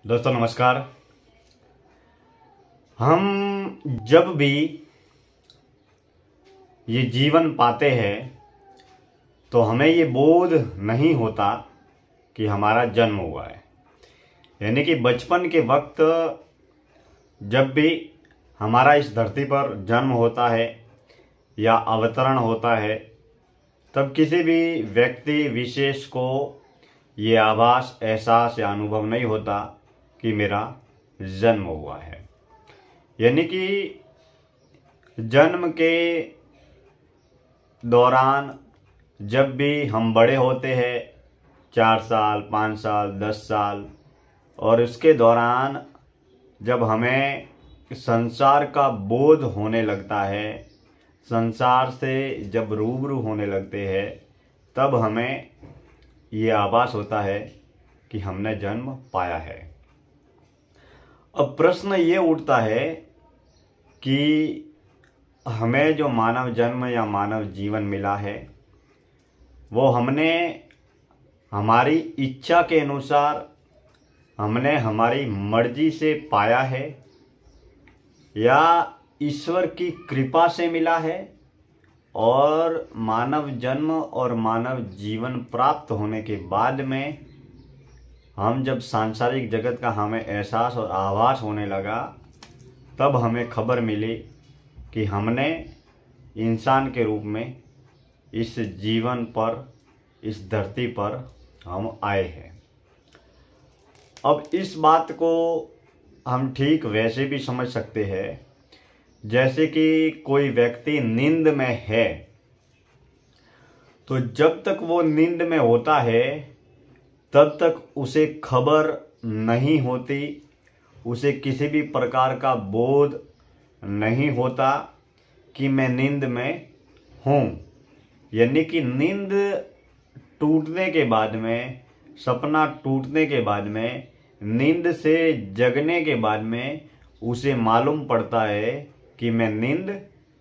दोस्तों नमस्कार। हम जब भी ये जीवन पाते हैं तो हमें ये बोध नहीं होता कि हमारा जन्म हुआ है। यानी कि बचपन के वक्त जब भी हमारा इस धरती पर जन्म होता है या अवतरण होता है, तब किसी भी व्यक्ति विशेष को ये आभास, एहसास या अनुभव नहीं होता कि मेरा जन्म हुआ है। यानी कि जन्म के दौरान जब भी हम बड़े होते हैं, 4 साल, 5 साल, 10 साल, और उसके दौरान जब हमें संसार का बोध होने लगता है, संसार से जब रूबरू होने लगते हैं, तब हमें ये आभास होता है कि हमने जन्म पाया है। अब प्रश्न ये उठता है कि हमें जो मानव जन्म या मानव जीवन मिला है वो हमने हमारी इच्छा के अनुसार, हमने हमारी मर्जी से पाया है या ईश्वर की कृपा से मिला है। और मानव जन्म और मानव जीवन प्राप्त होने के बाद में हम जब सांसारिक जगत का हमें एहसास और आभास होने लगा, तब हमें खबर मिली कि हमने इंसान के रूप में इस जीवन पर, इस धरती पर हम आए हैं। अब इस बात को हम ठीक वैसे भी समझ सकते हैं जैसे कि कोई व्यक्ति नींद में है, तो जब तक वो नींद में होता है तब तक उसे खबर नहीं होती, उसे किसी भी प्रकार का बोध नहीं होता कि मैं नींद में हूँ। यानी कि नींद टूटने के बाद में, सपना टूटने के बाद में, नींद से जगने के बाद में उसे मालूम पड़ता है कि मैं नींद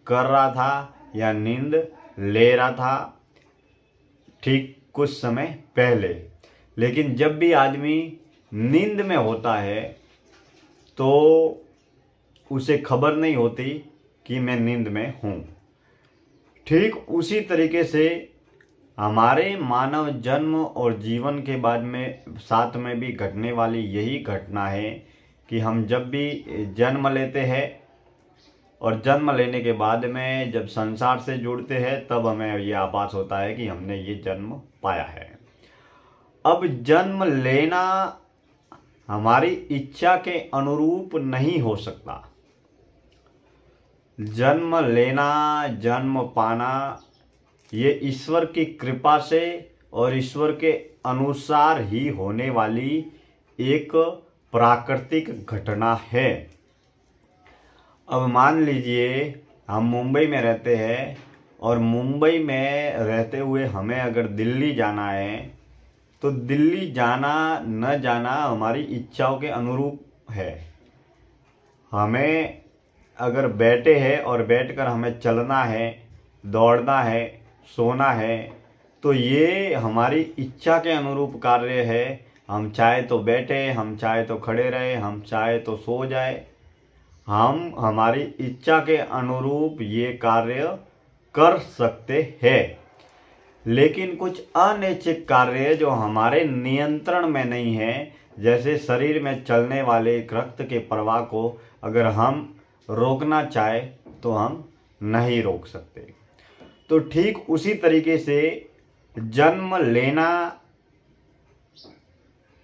कर रहा था या नींद ले रहा था ठीक कुछ समय पहले। लेकिन जब भी आदमी नींद में होता है तो उसे खबर नहीं होती कि मैं नींद में हूँ। ठीक उसी तरीके से हमारे मानव जन्म और जीवन के बाद में साथ में भी घटने वाली यही घटना है कि हम जब भी जन्म लेते हैं और जन्म लेने के बाद में जब संसार से जुड़ते हैं, तब हमें ये आभास होता है कि हमने ये जन्म पाया है। अब जन्म लेना हमारी इच्छा के अनुरूप नहीं हो सकता। जन्म लेना, जन्म पाना, ये ईश्वर की कृपा से और ईश्वर के अनुसार ही होने वाली एक प्राकृतिक घटना है। अब मान लीजिए हम मुंबई में रहते हैं और मुंबई में रहते हुए हमें अगर दिल्ली जाना है, तो दिल्ली जाना न जाना हमारी इच्छाओं के अनुरूप है। हमें अगर बैठे हैं और बैठकर हमें चलना है, दौड़ना है, सोना है, तो ये हमारी इच्छा के अनुरूप कार्य है। हम चाहे तो बैठे, हम चाहे तो खड़े रहे, हम चाहे तो सो जाए, हम हमारी इच्छा के अनुरूप ये कार्य कर सकते हैं। लेकिन कुछ अनैच्छिक कार्य जो हमारे नियंत्रण में नहीं है, जैसे शरीर में चलने वाले रक्त के प्रवाह को अगर हम रोकना चाहे तो हम नहीं रोक सकते। तो ठीक उसी तरीके से जन्म लेना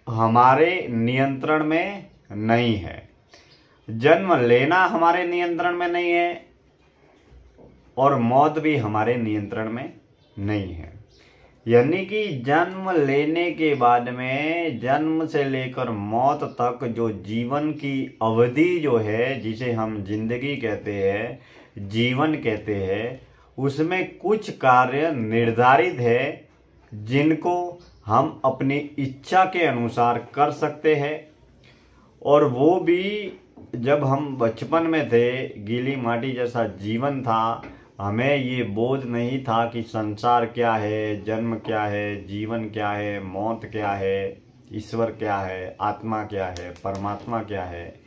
हमारे नियंत्रण में नहीं है। जन्म लेना हमारे नियंत्रण में नहीं है और मौत भी हमारे नियंत्रण में नहीं है। यानी कि जन्म लेने के बाद में जन्म से लेकर मौत तक जो जीवन की अवधि जो है, जिसे हम जिंदगी कहते हैं, जीवन कहते हैं, उसमें कुछ कार्य निर्धारित है जिनको हम अपनी इच्छा के अनुसार कर सकते हैं। और वो भी जब हम बचपन में थे, गीली माटी जैसा जीवन था, हमें ये बोध नहीं था कि संसार क्या है, जन्म क्या है, जीवन क्या है, मौत क्या है, ईश्वर क्या है, आत्मा क्या है, परमात्मा क्या है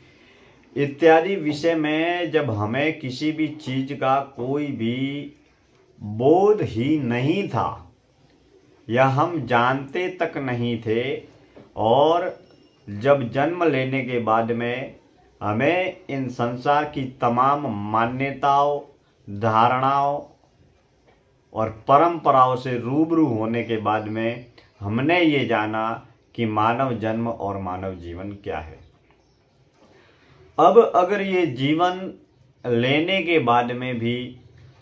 इत्यादि विषय में जब हमें किसी भी चीज का कोई भी बोध ही नहीं था या हम जानते तक नहीं थे, और जब जन्म लेने के बाद में हमें इन संसार की तमाम मान्यताओं, धारणाओं और परंपराओं से रूबरू होने के बाद में हमने ये जाना कि मानव जन्म और मानव जीवन क्या है। अब अगर ये जीवन लेने के बाद में भी,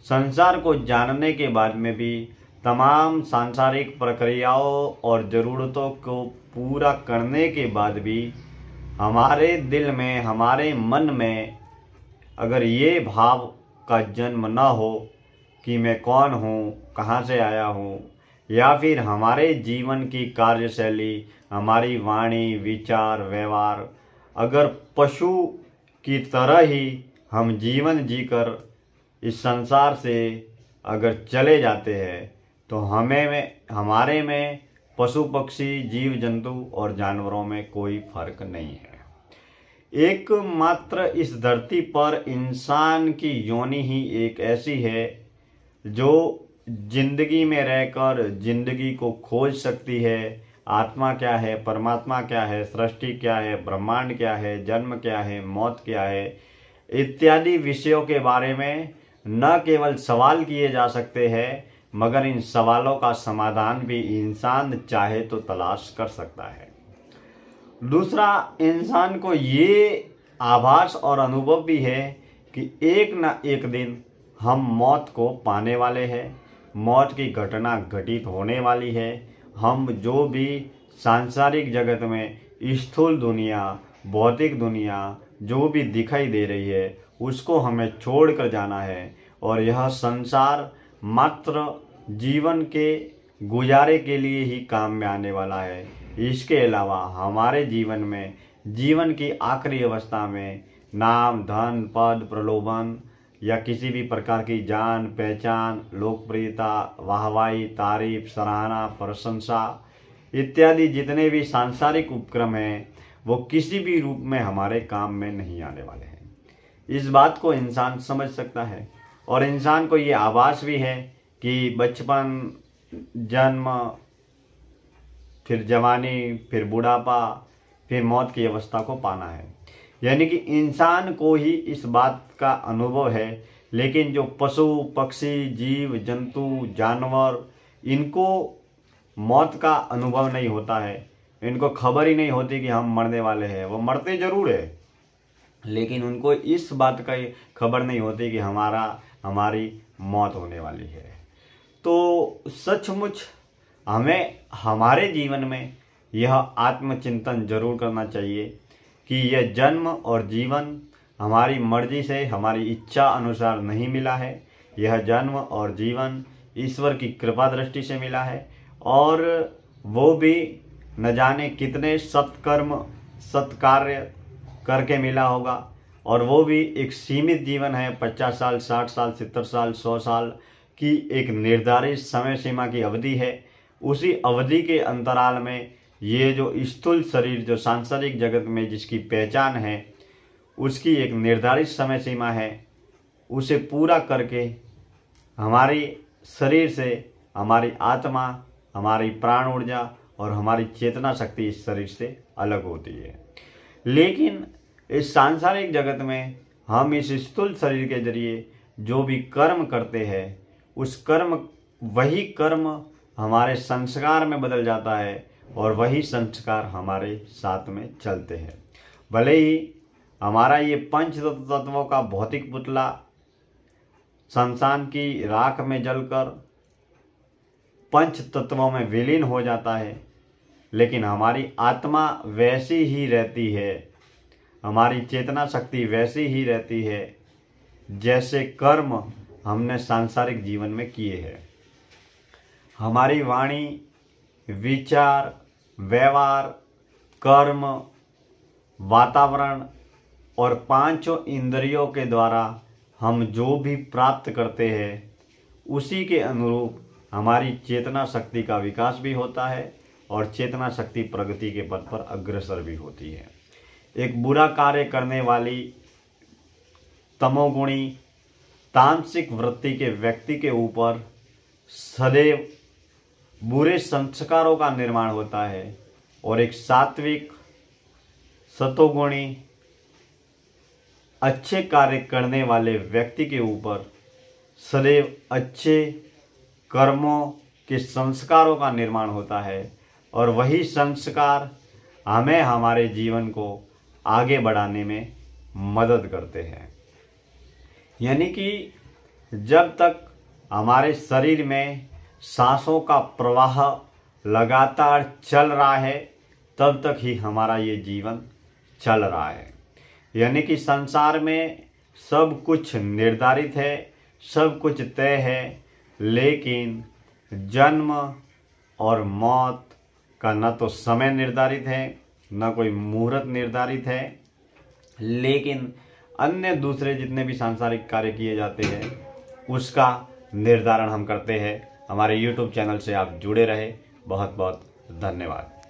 संसार को जानने के बाद में भी, तमाम सांसारिक प्रक्रियाओं और ज़रूरतों को पूरा करने के बाद भी हमारे दिल में, हमारे मन में अगर ये भाव का जन्म न हो कि मैं कौन हूँ, कहाँ से आया हूँ, या फिर हमारे जीवन की कार्यशैली, हमारी वाणी, विचार, व्यवहार अगर पशु की तरह ही हम जीवन जीकर इस संसार से अगर चले जाते हैं, तो हमारे में पशु पक्षी, जीव जंतु और जानवरों में कोई फर्क नहीं है। एकमात्र इस धरती पर इंसान की योनि ही एक ऐसी है जो जिंदगी में रहकर जिंदगी को खोज सकती है। आत्मा क्या है, परमात्मा क्या है, सृष्टि क्या है, ब्रह्मांड क्या है, जन्म क्या है, मौत क्या है इत्यादि विषयों के बारे में न केवल सवाल किए जा सकते हैं, मगर इन सवालों का समाधान भी इंसान चाहे तो तलाश कर सकता है। दूसरा, इंसान को ये आभास और अनुभव भी है कि एक न एक दिन हम मौत को पाने वाले हैं, मौत की घटना घटित होने वाली है। हम जो भी सांसारिक जगत में स्थूल दुनिया, भौतिक दुनिया जो भी दिखाई दे रही है उसको हमें छोड़कर जाना है, और यह संसार मात्र जीवन के गुजारे के लिए ही काम में आने वाला है। इसके अलावा हमारे जीवन में, जीवन की आखिरी अवस्था में नाम, धन, पद, प्रलोभन या किसी भी प्रकार की जान पहचान, लोकप्रियता, वाहवाही, तारीफ, सराहना, प्रशंसा इत्यादि जितने भी सांसारिक उपक्रम हैं वो किसी भी रूप में हमारे काम में नहीं आने वाले हैं। इस बात को इंसान समझ सकता है, और इंसान को ये आभास भी है कि बचपन, जन्म, फिर जवानी, फिर बुढ़ापा, फिर मौत की अवस्था को पाना है। यानी कि इंसान को ही इस बात का अनुभव है, लेकिन जो पशु पक्षी, जीव जंतु, जानवर, इनको मौत का अनुभव नहीं होता है। इनको खबर ही नहीं होती कि हम मरने वाले हैं। वो मरते जरूर है, लेकिन उनको इस बात का खबर नहीं होती कि हमारी मौत होने वाली है। तो सचमुच हमें हमारे जीवन में यह आत्मचिंतन जरूर करना चाहिए कि यह जन्म और जीवन हमारी मर्जी से, हमारी इच्छा अनुसार नहीं मिला है। यह जन्म और जीवन ईश्वर की कृपा दृष्टि से मिला है, और वो भी न जाने कितने सत्कर्म, सत्कार्य करके मिला होगा, और वो भी एक सीमित जीवन है। 50 साल, 60 साल, 70 साल, 100 साल की एक निर्धारित समय सीमा की अवधि है। उसी अवधि के अंतराल में ये जो स्थूल शरीर, जो सांसारिक जगत में जिसकी पहचान है, उसकी एक निर्धारित समय सीमा है। उसे पूरा करके हमारी शरीर से हमारी आत्मा, हमारी प्राण ऊर्जा और हमारी चेतना शक्ति इस शरीर से अलग होती है। लेकिन इस सांसारिक जगत में हम इस स्थूल शरीर के जरिए जो भी कर्म करते हैं, वही कर्म हमारे संस्कार में बदल जाता है, और वही संस्कार हमारे साथ में चलते हैं। भले ही हमारा ये पंच तत्वों का भौतिक पुतला शमशान की राख में जलकर पंच तत्वों में विलीन हो जाता है, लेकिन हमारी आत्मा वैसी ही रहती है, हमारी चेतना शक्ति वैसी ही रहती है जैसे कर्म हमने सांसारिक जीवन में किए हैं। हमारी वाणी, विचार, व्यवहार, कर्म, वातावरण और पांचों इंद्रियों के द्वारा हम जो भी प्राप्त करते हैं, उसी के अनुरूप हमारी चेतना शक्ति का विकास भी होता है, और चेतना शक्ति प्रगति के पथ पर अग्रसर भी होती है। एक बुरा कार्य करने वाली तमोगुणी तामसिक वृत्ति के व्यक्ति के ऊपर सदैव बुरे संस्कारों का निर्माण होता है और एक सात्विक सतोगुणी अच्छे कार्य करने वाले व्यक्ति के ऊपर सदैव अच्छे कर्मों के संस्कारों का निर्माण होता है और वही संस्कार हमें हमारे जीवन को आगे बढ़ाने में मदद करते हैं। यानी कि जब तक हमारे शरीर में सांसों का प्रवाह लगातार चल रहा है तब तक ही हमारा ये जीवन चल रहा है। यानी कि संसार में सब कुछ निर्धारित है, सब कुछ तय है, लेकिन जन्म और मौत का न तो समय निर्धारित है, न कोई मुहूर्त निर्धारित है, लेकिन अन्य दूसरे जितने भी सांसारिक कार्य किए जाते हैं उसका निर्धारण हम करते हैं। हमारे YouTube चैनल से आप जुड़े रहे। बहुत बहुत धन्यवाद।